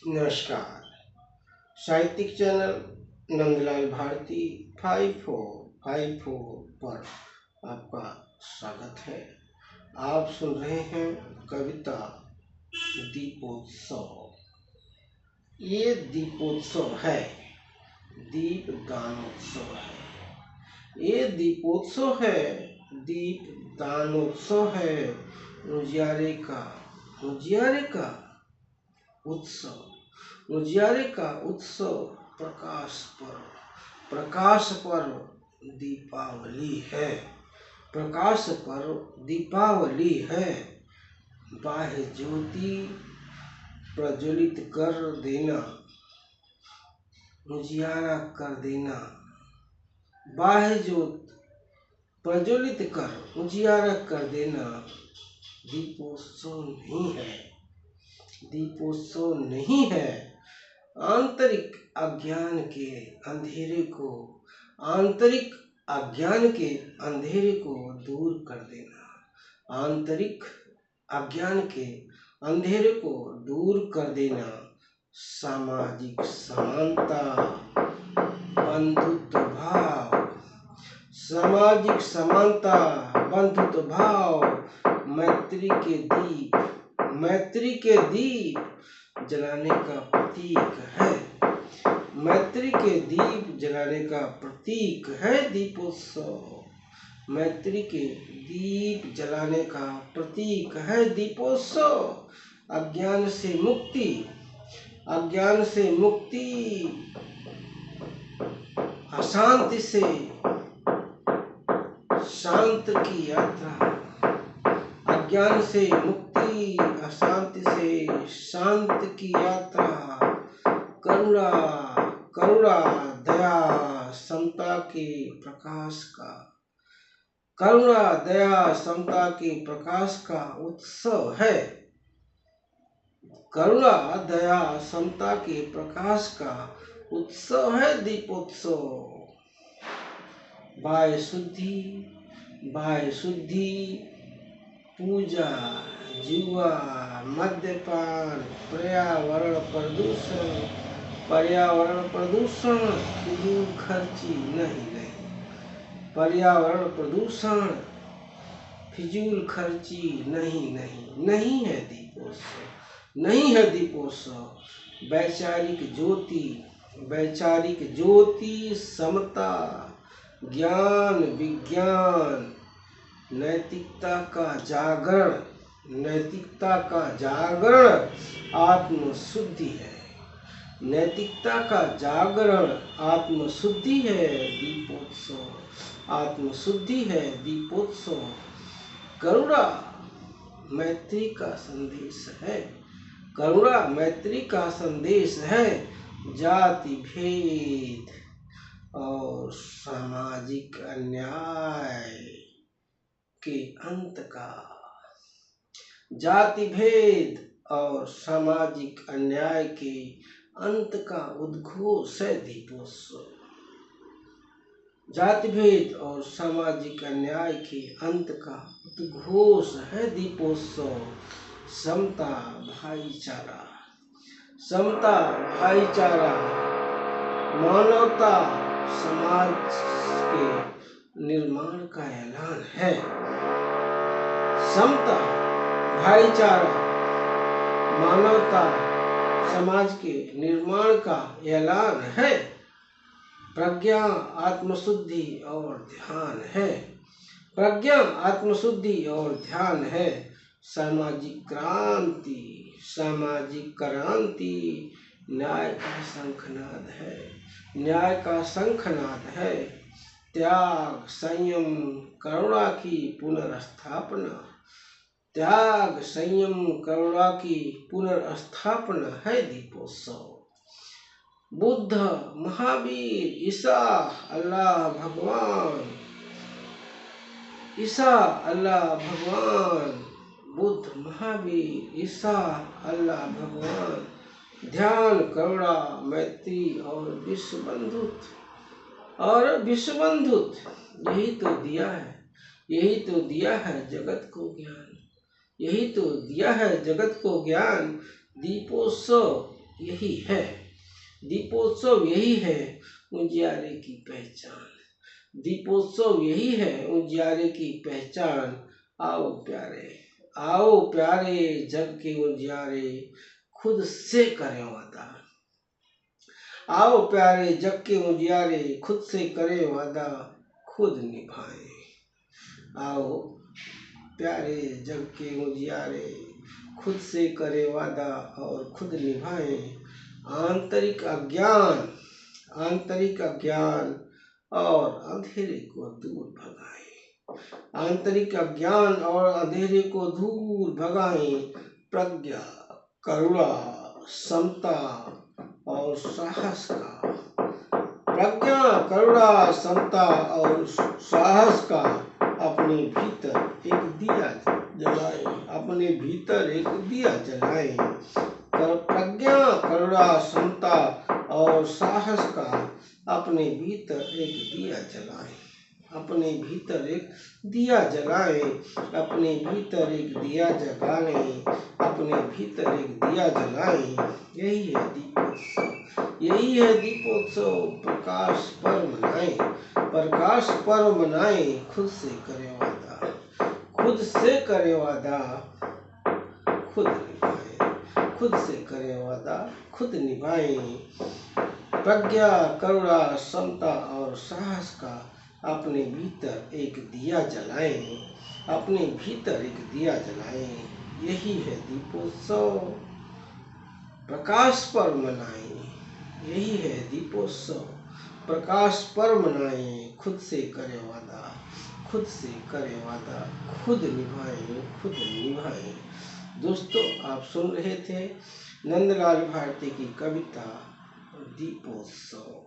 नमस्कार। साहित्यिक चैनल नंदलाल भारती 5454 पर आपका स्वागत है। आप सुन रहे हैं कविता दीपोत्सव। ये दीपोत्सव है, दीप दानोत्सव है। ये दीपोत्सव है, दीप दानोत्सव है। उजियारे का उत्सव, उजियारे का उत्सव, प्रकाश पर्व दीपावली है। प्रकाश पर्व दीपावली है। बाह्य ज्योति प्रज्वलित कर देना, उजियारा कर देना। बाह्य ज्योति प्रज्वलित कर उजियारा कर देना दीपोत्सव नहीं है। दीपोत्सव नहीं है। आंतरिक अज्ञान के अंधेरे को दूर कर देना। आंतरिक अज्ञान के अंधेरे को दूर कर देना। सामाजिक समानता, बंधुत्व भाव, सामाजिक समानता, बंधुत्व भाव, मैत्री के दीप जलाने का प्रतीक है। मैत्री के दीप जलाने का प्रतीक है दीपोत्सव। मैत्री के दीप जलाने का प्रतीक है दीपोत्सव। अज्ञान से मुक्ति, अशांति से शांत की यात्रा। अज्ञान से मुक्ति, अशांति से शांति की यात्रा। करुणा दया समता के प्रकाश का उत्सव है। करुणा दया समता के प्रकाश का उत्सव है दीपोत्सव। बाह्य शुद्धि, पूजा, जुआ, मद्यपान, पर्यावरण प्रदूषण, फिजूल खर्ची नहीं है दीपोत्सव। वैचारिक ज्योति, समता, ज्ञान विज्ञान, नैतिकता का जागरण आत्मशुद्धि है दीपोत्सव। करुणा मैत्री का संदेश है। जाति भेद और सामाजिक अन्याय के अंत का उद्घोष है दीपोत्सव। जाति भेद और सामाजिक अन्याय के अंत का उद्घोष है दीपोत्सव। समता भाईचारा, मानवता समाज के निर्माण का ऐलान है। समता, भाईचारा, मानवता समाज के निर्माण का ऐलान है। प्रज्ञा, आत्मशुद्धि और ध्यान है। सामाजिक क्रांति न्याय का शंखनाद है। त्याग, संयम, करुणा की पुनर्स्थापना है दीपोत्सव। बुद्ध, महावीर, ईसा अल्लाह भगवान, बुद्ध, महावीर, ईसा अल्लाह भगवान, ध्यान, करुणा, मैत्री और विश्व बंधुत्व, यही तो दिया है जगत को ज्ञान। दीपोत्सव यही है दीपोत्सव, यही है उजियारे की पहचान। दीपोत्सव यही है उजियारे की पहचान। आओ प्यारे जग के उजियारे, खुद से करें वादा। आओ प्यारे जग के उजियारे, खुद से करें वादा, खुद निभाएं। आओ प्यारे जग के उजियारे, खुद से करे वादा और खुद निभाएं। आंतरिक अज्ञान और अंधेरे को दूर भगाएं। आंतरिक अज्ञान और अंधेरे को दूर भगाएं। प्रज्ञा, करुणा, समता और साहस का, प्रज्ञा, करुणा, समता और साहस का अपने भीतर एक दिया जलाएं। अपने भीतर एक दिया जलाएं। प्रज्ञा, करुणा, समता और साहस का अपने भीतर एक दिया जलाएं। अपने भीतर एक दिया जलाएं। अपने भीतर एक दिया जलाएं। अपने भीतर एक दिया जलाएं। यही है दीपोत्सव, यही है दीपोत्सव। प्रकाश पर्व मनाएं, प्रकाश पर्व मनाएं। खुद से करें वादा, खुद से करें वादा, खुद निभाएं। खुद से करें वादा, खुद निभाएं। प्रज्ञा, करुणा, समता और साहस का अपने भीतर एक दिया जलाएं। अपने भीतर एक दिया जलाएं। यही है दीपोत्सव। प्रकाश पर्व मनाएं, यही है दीपोत्सव। प्रकाश पर्व मनाएं। खुद से करें वादा, खुद से करें वादा, खुद निभाएं, खुद निभाएं। दोस्तों, आप सुन रहे थे नंदलाल भारती की कविता दीपोत्सव।